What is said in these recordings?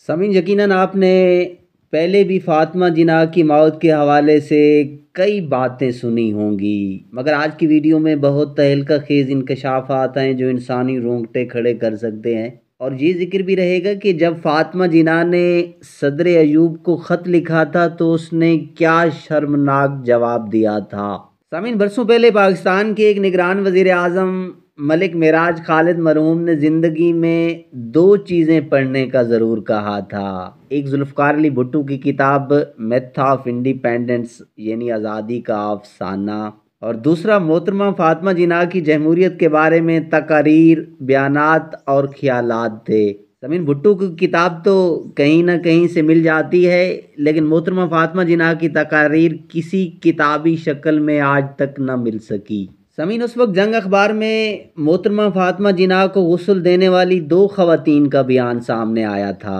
سامعین یقیناً آپ نے پہلے بھی فاطمہ جناح کی موت کے حوالے سے کئی باتیں سنی ہوں گی، مگر آج کی ویڈیو میں بہت تہلکہ خیز انکشافات ہیں جو انسانی رونگٹے کھڑے کر سکتے ہیں، اور یہ ذکر بھی رہے گا کہ جب فاطمہ جناح نے صدر ایوب کو خط لکھا تھا تو اس نے کیا شرمناک جواب دیا تھا۔ سامعین، برسوں پہلے پاکستان کے ایک نگران وزیر اعظم ملک معراج خالد مرحوم نے زندگی میں دو چیزیں پڑھنے کا ضرور کہا تھا۔ ایک ذوالفقار علی بھٹو کی کتاب میتھ آف انڈیپینڈنس یعنی آزادی کا افسانہ، اور دوسرا محترمہ فاطمہ جناح کی جمہوریت کے بارے میں تقاریر، بیانات اور خیالات تھے۔ سامعین، بھٹو کی کتاب تو کہیں نہ کہیں سے مل جاتی ہے، لیکن محترمہ فاطمہ جناح کی تقاریر کسی کتابی شکل میں آج تک نہ مل سکی۔ سامعین، اس وقت جنگ اخبار میں محترمہ فاطمہ جناح کو غسل دینے والی دو خواتین کا بیان سامنے آیا تھا،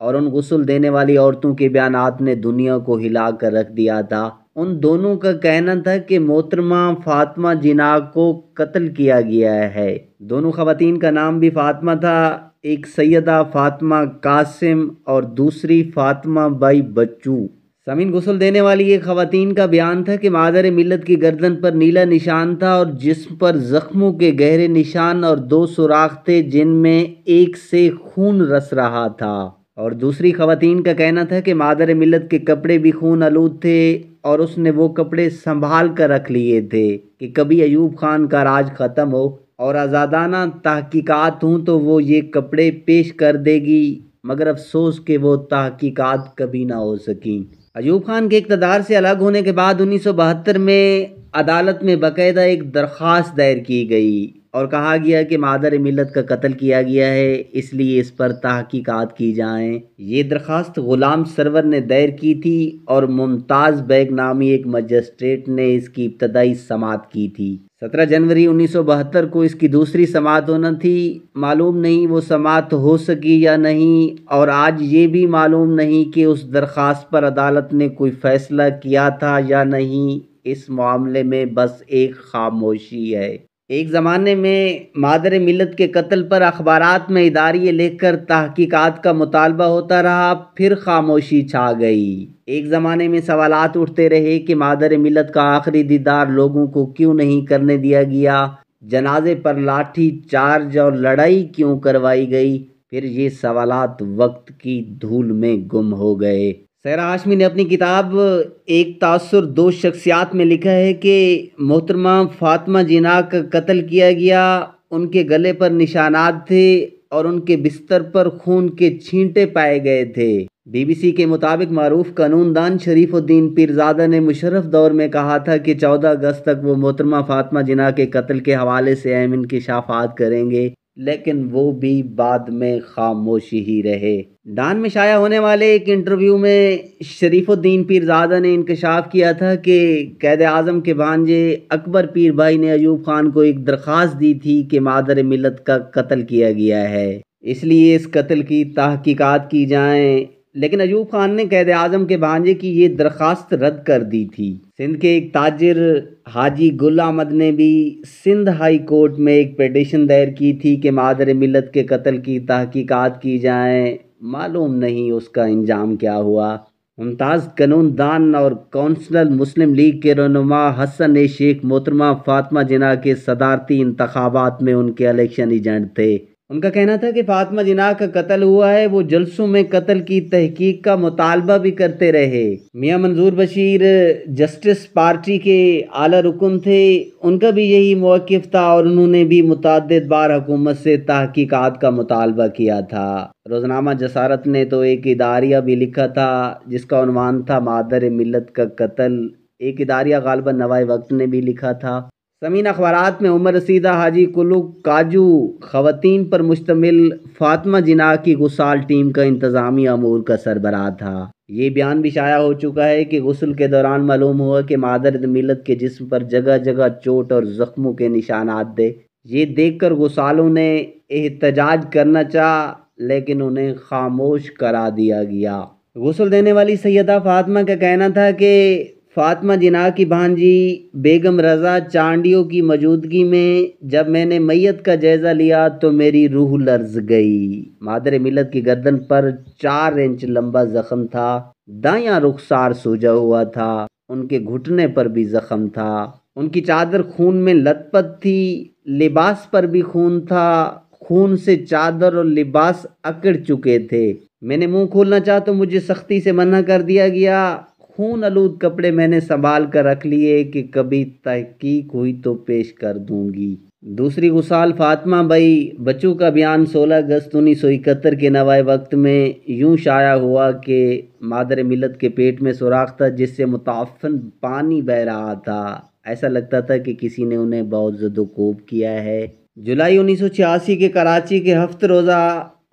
اور ان غسل دینے والی عورتوں کے بیانات نے دنیا کو ہلا کر رکھ دیا تھا۔ ان دونوں کا کہنا تھا کہ محترمہ فاطمہ جناح کو قتل کیا گیا ہے۔ دونوں خواتین کا نام بھی فاطمہ تھا، ایک سیدہ فاطمہ قاسم اور دوسری فاطمہ بائی بچو۔ سامعین، غسل دینے والی ایک خواتین کا بیان تھا کہ مادر ملت کی گردن پر نیلا نشان تھا اور جسم پر زخموں کے گہرے نشان اور دو سوراخ تھے جن میں ایک سے خون رس رہا تھا، اور دوسری خواتین کا کہنا تھا کہ مادر ملت کے کپڑے بھی خون آلود تھے اور اس نے وہ کپڑے سنبھال کر رکھ لیے تھے کہ کبھی ایوب خان کا راج ختم ہو اور آزادانہ تحقیقات ہوں تو وہ یہ کپڑے پیش کر دے گی، مگر افسوس کہ وہ تحقیقات کبھی نہ ہو سکیں۔ ایوب خان کے اقتدار سے الگ ہونے کے بعد 1972 میں عدالت میں باقاعدہ ایک درخواست دائر کی گئی اور کہا گیا کہ مادر ملت کا قتل کیا گیا ہے، اس لیے اس پر تحقیقات کی جائیں۔ یہ درخواست غلام سرور نے دائر کی تھی اور ممتاز بیگ نامی ایک مجسٹریٹ نے اس کی ابتدائی سماعت کی تھی۔ 17 جنوری 1972 کو اس کی دوسری سماعت ہونا تھی۔ معلوم نہیں وہ سماعت ہو سکی یا نہیں، اور آج یہ بھی معلوم نہیں کہ اس درخواست پر عدالت نے کوئی فیصلہ کیا تھا یا نہیں۔ اس معاملے میں بس ایک خاموشی ہے۔ ایک زمانے میں مادر ملت کے قتل پر اخبارات میں اداریے لکھ کر تحقیقات کا مطالبہ ہوتا رہا، پھر خاموشی چھا گئی۔ ایک زمانے میں سوالات اٹھتے رہے کہ مادر ملت کا آخری دیدار لوگوں کو کیوں نہیں کرنے دیا گیا، جنازے پر لاٹھی چارج اور لڑائی کیوں کروائی گئی، پھر یہ سوالات وقت کی دھول میں گم ہو گئے۔ سحرا ہاشمی نے اپنی کتاب ایک تاثر دو شخصیات میں لکھا ہے کہ محترمہ فاطمہ جناح کا قتل کیا گیا، ان کے گلے پر نشانات تھے اور ان کے بستر پر خون کے چھینٹے پائے گئے تھے۔ بی بی سی کے مطابق معروف قانون دان شریف الدین پیرزادہ نے مشرف دور میں کہا تھا کہ 14 اگست تک وہ محترمہ فاطمہ جناح کے قتل کے حوالے سے اہم انکشافات کریں گے، لیکن وہ بھی بعد میں خاموش ہی رہے۔ ڈان میں شائع ہونے والے ایک انٹرویو میں شریف الدین پیرزادہ نے انکشاف کیا تھا کہ قائد اعظم کے بھانجے اکبر پیر بھائی نے ایوب خان کو ایک درخواست دی تھی کہ مادر ملت کا قتل کیا گیا ہے، اس لیے اس قتل کی تحقیقات کی جائیں، لیکن ایوب خان نے قائد اعظم کے بھانجے کی یہ درخواست رد کر دی تھی۔ سندھ کے ایک تاجر حاجی گل احمد نے بھی سندھ ہائی کورٹ میں ایک پیٹیشن دائر کی تھی کہ مادر ملت کے قتل کی تحقیقات کی جائیں، معلوم نہیں اس کا انجام کیا ہوا۔ ممتاز قانون دان اور کونسلر مسلم لیگ کے رہنما حسن شیخ محترمہ فاطمہ جناح کے صدارتی انتخابات میں ان کے الیکشن ایجنٹ تھے۔ ان کا کہنا تھا کہ فاطمہ جناح کا قتل ہوا ہے، وہ جلسوں میں قتل کی تحقیق کا مطالبہ بھی کرتے رہے۔ میاں منظور بشیر جسٹس پارٹی کے اعلیٰ رکن تھے، ان کا بھی یہی موقف تھا اور انہوں نے بھی متعدد بار حکومت سے تحقیقات کا مطالبہ کیا تھا۔ روزنامہ جسارت نے تو ایک اداریہ بھی لکھا تھا جس کا عنوان تھا مادر ملت کا قتل، ایک اداریہ غالباً نوائے وقت نے بھی لکھا تھا۔ سامعین، اخبارات میں عمر رسیدہ حاجی کلو کاجو خواتین پر مشتمل فاطمہ جناح کی غسال ٹیم کا انتظامی امور کا سربراہ تھا۔ یہ بیان بھی شائع ہو چکا ہے کہ غسل کے دوران معلوم ہوا کہ مادر ملت کے جسم پر جگہ جگہ چوٹ اور زخموں کے نشانات تھے۔ یہ دیکھ کر غسالوں نے احتجاج کرنا چاہا لیکن انہیں خاموش کرا دیا گیا۔ غسل دینے والی سیدہ فاطمہ کا کہنا تھا کہ فاطمہ جناح کی بھانجی بیگم رضا چانڈیو کی موجودگی میں جب میں نے میت کا جائزہ لیا تو میری روح لرز گئی۔ مادر ملت کی گردن پر 4 انچ لمبا زخم تھا، دایاں رخسار سوجا ہوا تھا، ان کے گھٹنے پر بھی زخم تھا، ان کی چادر خون میں لت پت تھی، لباس پر بھی خون تھا، خون سے چادر اور لباس اکڑ چکے تھے۔ میں نے منہ کھولنا چاہا تو مجھے سختی سے منع کر دیا گیا۔ خون آلود کپڑے میں نے سنبھال کر رکھ لیے کہ کبھی تحقیق ہوئی تو پیش کر دوں گی۔ دوسری غسال فاطمہ بئی بچو کا بیان 16 اگست 1971 کے نوائے وقت میں یوں شائع ہوا کہ مادر ملت کے پیٹ میں سوراخ تھا جس سے متعفن پانی بہہ رہا تھا، ایسا لگتا تھا کہ کسی نے انہیں بہت زد و کوب کیا ہے۔ جولائی 1986 کے کراچی کے ہفت روزہ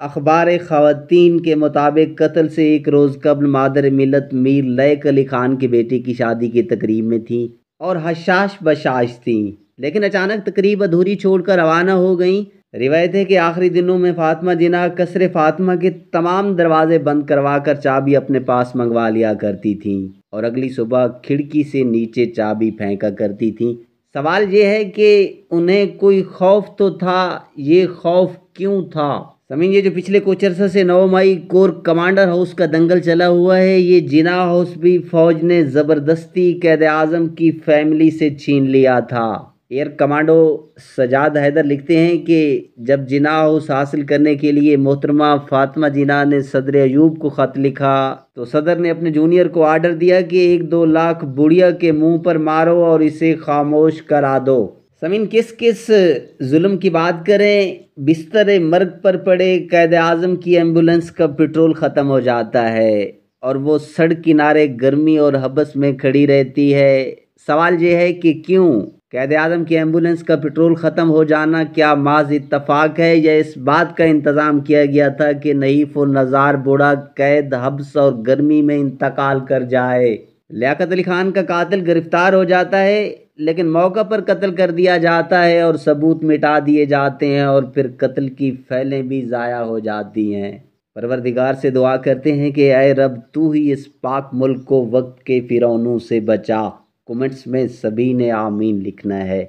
اخبار خواتین کے مطابق قتل سے ایک روز قبل مادر ملت میر لیک علی خان کے بیٹے کی شادی کی تقریب میں تھیں اور حشاش بشاش تھیں، لیکن اچانک تقریب ادھوری چھوڑ کر روانہ ہو گئیں۔ روایت ہے کہ آخری دنوں میں فاطمہ جناح قصر فاطمہ کے تمام دروازے بند کروا کر چابی اپنے پاس منگوا لیا کرتی تھیں اور اگلی صبح کھڑکی سے نیچے چابی پھینکا کرتی تھیں۔ سوال یہ ہے کہ انہیں کوئی خوف تو تھا، یہ خوف کیوں تھا؟ سمجھیں، یہ جو پچھلے کچھ عرصہ سے 9 مئی کور کمانڈر ہاؤس کا دنگل چلا ہوا ہے، یہ جناح ہاؤس بھی فوج نے زبردستی قائد اعظم کی فیملی سے چھین لیا تھا۔ ایئر کمانڈو سجاد حیدر لکھتے ہیں کہ جب جناح ہاؤس حاصل کرنے کے لیے محترمہ فاطمہ جناح نے صدر ایوب کو خط لکھا تو صدر نے اپنے جونیئر کو آرڈر دیا کہ 1-2 لاکھ بڑھیا کے منہ پر مارو اور اسے خاموش کرا دو۔ سمین، کس کس ظلم کی بات کریں؟ بستر مرگ پر پڑے قائد اعظم کی ایمبولنس کا پٹرول ختم ہو جاتا ہے اور وہ سڑک کنارے گرمی اور حبس میں کھڑی رہتی ہے۔ سوال یہ ہے کہ کیوں؟ قائد اعظم کی ایمبولنس کا پٹرول ختم ہو جانا کیا محض اتفاق ہے یا اس بات کا انتظام کیا گیا تھا کہ نحیف و نزار بوڑھا قید حبس اور گرمی میں انتقال کر جائے؟ لیاقت علی خان کا قاتل گرفتار ہو جاتا ہے لیکن موقع پر قتل کر دیا جاتا ہے اور ثبوت مٹا دیے جاتے ہیں اور پھر قتل کی فعلیں بھی ضائع ہو جاتی ہیں۔ پروردگار سے دعا کرتے ہیں کہ اے رب تو ہی اس پاک ملک کو وقت کے فرعونوں سے بچا۔ کمنٹس میں سبھی نے آمین لکھنا ہے۔